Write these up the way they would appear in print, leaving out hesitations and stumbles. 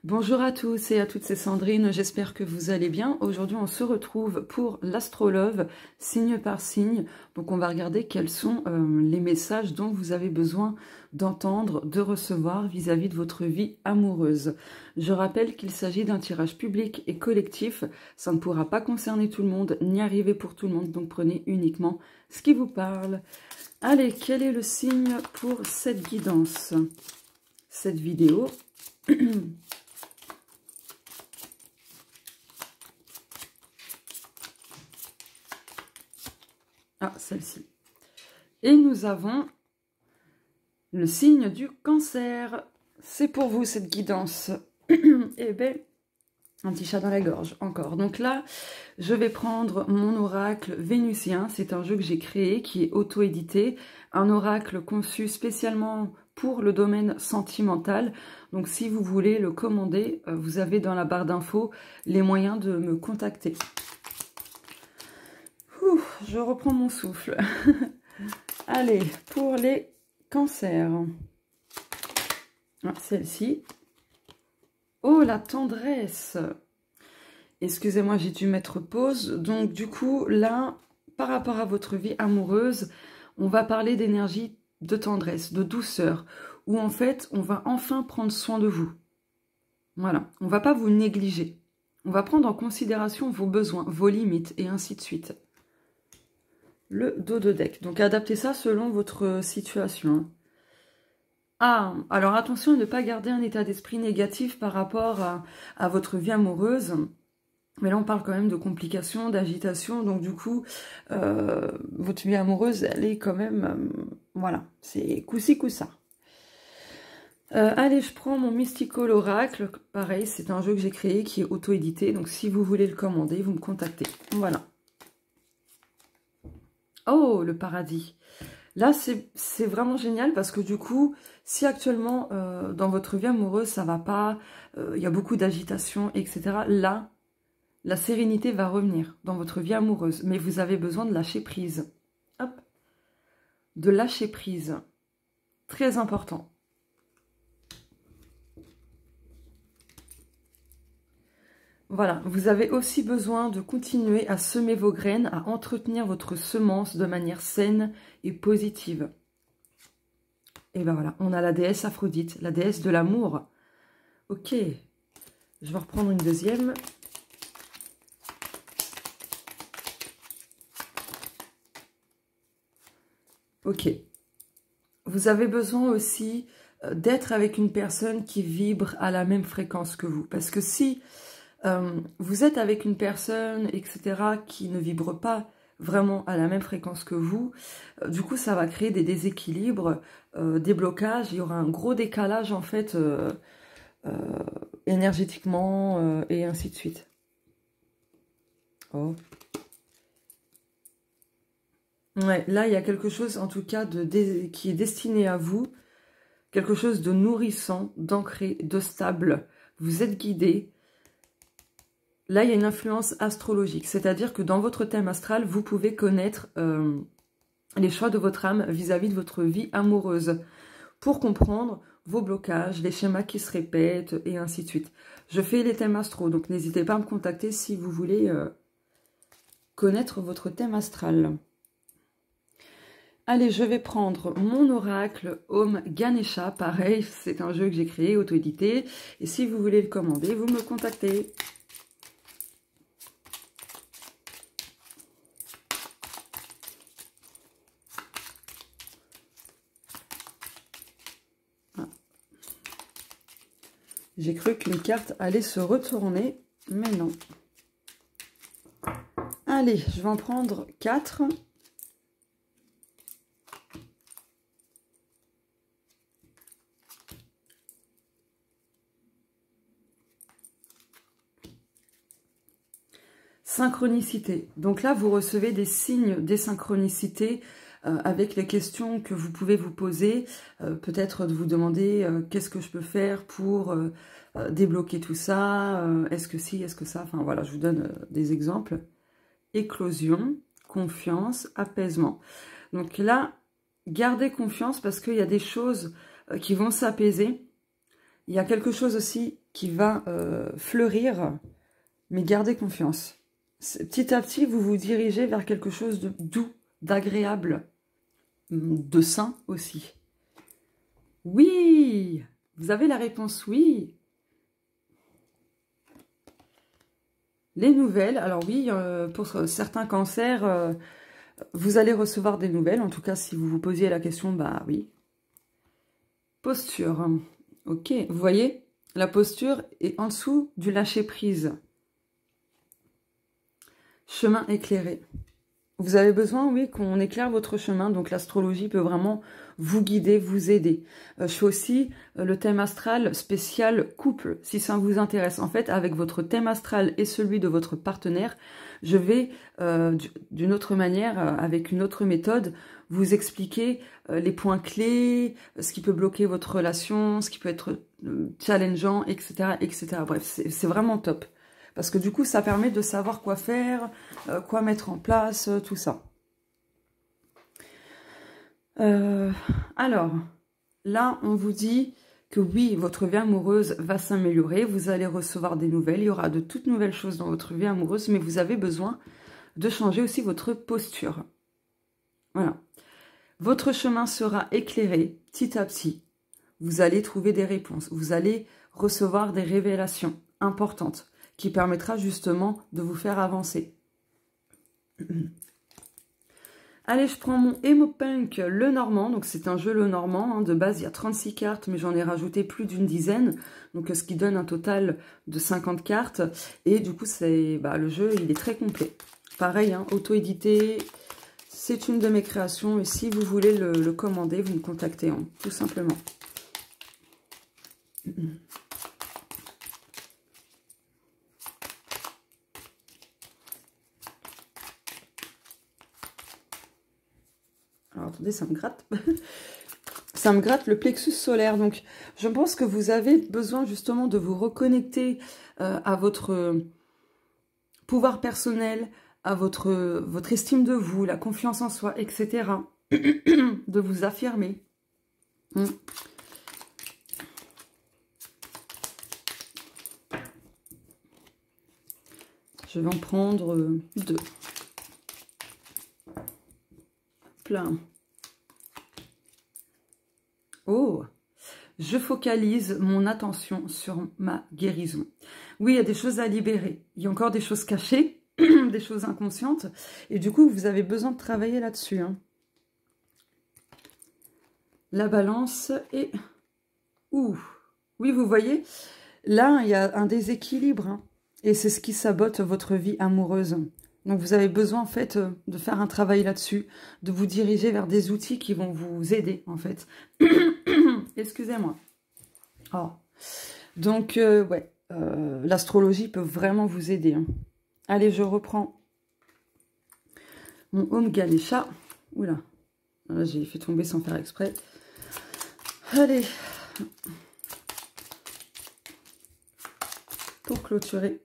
Bonjour à tous et à toutes, c'est Sandrine, j'espère que vous allez bien. Aujourd'hui on se retrouve pour l'astrolove, signe par signe. Donc on va regarder quels sont les messages dont vous avez besoin d'entendre, de recevoir vis-à-vis de votre vie amoureuse. Je rappelle qu'il s'agit d'un tirage public et collectif, ça ne pourra pas concerner tout le monde, ni arriver pour tout le monde, donc prenez uniquement ce qui vous parle. Allez, quel est le signe pour cette guidance, cette vidéo? Ah, celle-ci. Et nous avons le signe du cancer. C'est pour vous cette guidance. Eh bien, un petit chat dans la gorge, encore. Donc là, je vais prendre mon oracle vénusien. C'est un jeu que j'ai créé, qui est auto-édité. Un oracle conçu spécialement pour le domaine sentimental. Donc si vous voulez le commander, vous avez dans la barre d'infos les moyens de me contacter. Je reprends mon souffle. Allez, pour les cancers. Ah, celle-ci. Oh, la tendresse. Excusez-moi, j'ai dû mettre pause. Donc, du coup, là, par rapport à votre vie amoureuse, on va parler d'énergie de tendresse, de douceur, où en fait, on va enfin prendre soin de vous. Voilà, on ne va pas vous négliger. On va prendre en considération vos besoins, vos limites, et ainsi de suite. Le dos de deck. Donc, adaptez ça selon votre situation. Ah, alors attention à ne pas garder un état d'esprit négatif par rapport à votre vie amoureuse. Mais là, on parle quand même de complications, d'agitation. Donc, du coup, votre vie amoureuse, elle est quand même... voilà, c'est coup-ci, coup-ça. Allez, je prends mon Mystical Oracle. Pareil, c'est un jeu que j'ai créé qui est auto-édité. Donc, si vous voulez le commander, vous me contactez. Voilà. Oh, le paradis. Là, c'est vraiment génial parce que du coup, si actuellement, dans votre vie amoureuse, ça va pas, il y a beaucoup d'agitation, etc. Là, la sérénité va revenir dans votre vie amoureuse. Mais vous avez besoin de lâcher prise. Hop. De lâcher prise. Très important. Voilà, vous avez aussi besoin de continuer à semer vos graines, à entretenir votre semence de manière saine et positive. Et ben voilà, on a la déesse Aphrodite, la déesse de l'amour. Ok, je vais reprendre une deuxième. Ok, vous avez besoin aussi d'être avec une personne qui vibre à la même fréquence que vous. Parce que si... vous êtes avec une personne, etc., qui ne vibre pas vraiment à la même fréquence que vous, du coup, ça va créer des déséquilibres, des blocages, il y aura un gros décalage, en fait, énergétiquement, et ainsi de suite. Oh. Ouais, là, il y a quelque chose, en tout cas, qui est destiné à vous, quelque chose de nourrissant, d'ancré, de stable. Vous êtes guidé. Là, il y a une influence astrologique, c'est-à-dire que dans votre thème astral, vous pouvez connaître les choix de votre âme vis-à-vis de votre vie amoureuse pour comprendre vos blocages, les schémas qui se répètent et ainsi de suite. Je fais les thèmes astro, donc n'hésitez pas à me contacter si vous voulez connaître votre thème astral. Allez, je vais prendre mon oracle Om Ganesha. Pareil, c'est un jeu que j'ai créé, auto-édité. Et si vous voulez le commander, vous me contactez. J'ai cru qu'une carte allait se retourner, mais non. Allez, je vais en prendre 4. Synchronicité. Donc là, vous recevez des signes des synchronicités avec les questions que vous pouvez vous poser. Peut-être de vous demander qu'est-ce que je peux faire pour débloquer tout ça. Est-ce que si, est-ce que ça. Enfin voilà, je vous donne des exemples. Éclosion, confiance, apaisement. Donc là, gardez confiance parce qu'il y a des choses qui vont s'apaiser. Il y a quelque chose aussi qui va fleurir, mais gardez confiance. Petit à petit, vous vous dirigez vers quelque chose de doux, d'agréable, de sain aussi. Oui, vous avez la réponse oui. Les nouvelles, alors oui, pour certains cancers, vous allez recevoir des nouvelles. En tout cas, si vous vous posiez la question, bah oui. Posture, ok, vous voyez, la posture est en dessous du lâcher-prise. Chemin éclairé. Vous avez besoin, oui, qu'on éclaire votre chemin. Donc, l'astrologie peut vraiment vous guider, vous aider. Je fais aussi le thème astral spécial couple, si ça vous intéresse. En fait, avec votre thème astral et celui de votre partenaire, je vais, d'une autre manière, avec une autre méthode, vous expliquer les points clés, ce qui peut bloquer votre relation, ce qui peut être challengeant, etc., etc. Bref, c'est vraiment top. Parce que du coup, ça permet de savoir quoi faire, quoi mettre en place, tout ça. Alors, là, on vous dit que oui, votre vie amoureuse va s'améliorer. Vous allez recevoir des nouvelles. Il y aura de toutes nouvelles choses dans votre vie amoureuse. Mais vous avez besoin de changer aussi votre posture. Voilà. Votre chemin sera éclairé petit à petit. Vous allez trouver des réponses. Vous allez recevoir des révélations importantes qui permettra justement de vous faire avancer. Allez, je prends mon Emopunk Le Normand. Donc, c'est un jeu Le Normand. Hein. De base, il y a 36 cartes, mais j'en ai rajouté plus d'une dizaine. Donc, ce qui donne un total de 50 cartes. Et du coup, le jeu, il est très complet. Pareil, hein, auto-édité. C'est une de mes créations. Et si vous voulez le commander, vous me contactez, hein, tout simplement. Alors, attendez, ça me gratte. Ça me gratte le plexus solaire. Donc, je pense que vous avez besoin justement de vous reconnecter à votre pouvoir personnel, à votre estime de vous, la confiance en soi, etc. De vous affirmer. Je vais en prendre 2. Plein. Oh, je focalise mon attention sur ma guérison. Oui, il y a des choses à libérer. Il y a encore des choses cachées, des choses inconscientes. Et du coup, vous avez besoin de travailler là-dessus. Hein. La balance et... Ouh. Oui, vous voyez, là, il y a un déséquilibre. Hein. Et c'est ce qui sabote votre vie amoureuse. Donc, vous avez besoin, en fait, de faire un travail là-dessus, de vous diriger vers des outils qui vont vous aider, en fait. Excusez-moi. Oh. Donc, ouais, l'astrologie peut vraiment vous aider. Hein. Allez, je reprends mon Om Ganesha. Oula, là, j'ai fait tomber sans faire exprès. Allez. Pour clôturer...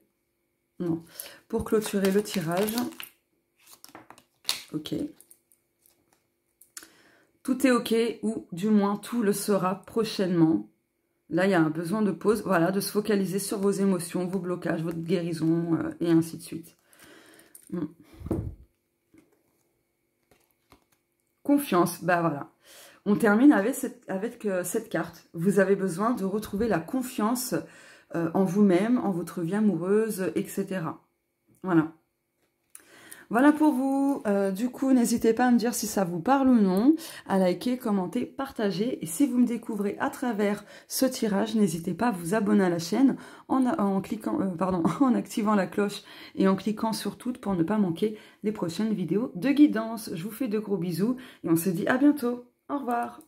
Non, pour clôturer le tirage. Ok. Tout est ok, ou du moins tout le sera prochainement. Là, il y a un besoin de pause, voilà, de se focaliser sur vos émotions, vos blocages, votre guérison, et ainsi de suite. Confiance, bah voilà. On termine avec cette carte. Vous avez besoin de retrouver la confiance en vous-même, en votre vie amoureuse, etc. Voilà. Voilà pour vous. Du coup, n'hésitez pas à me dire si ça vous parle ou non, à liker, commenter, partager. Et si vous me découvrez à travers ce tirage, n'hésitez pas à vous abonner à la chaîne en cliquant, en activant la cloche et en cliquant sur toutes pour ne pas manquer les prochaines vidéos de guidance. Je vous fais de gros bisous et on se dit à bientôt. Au revoir.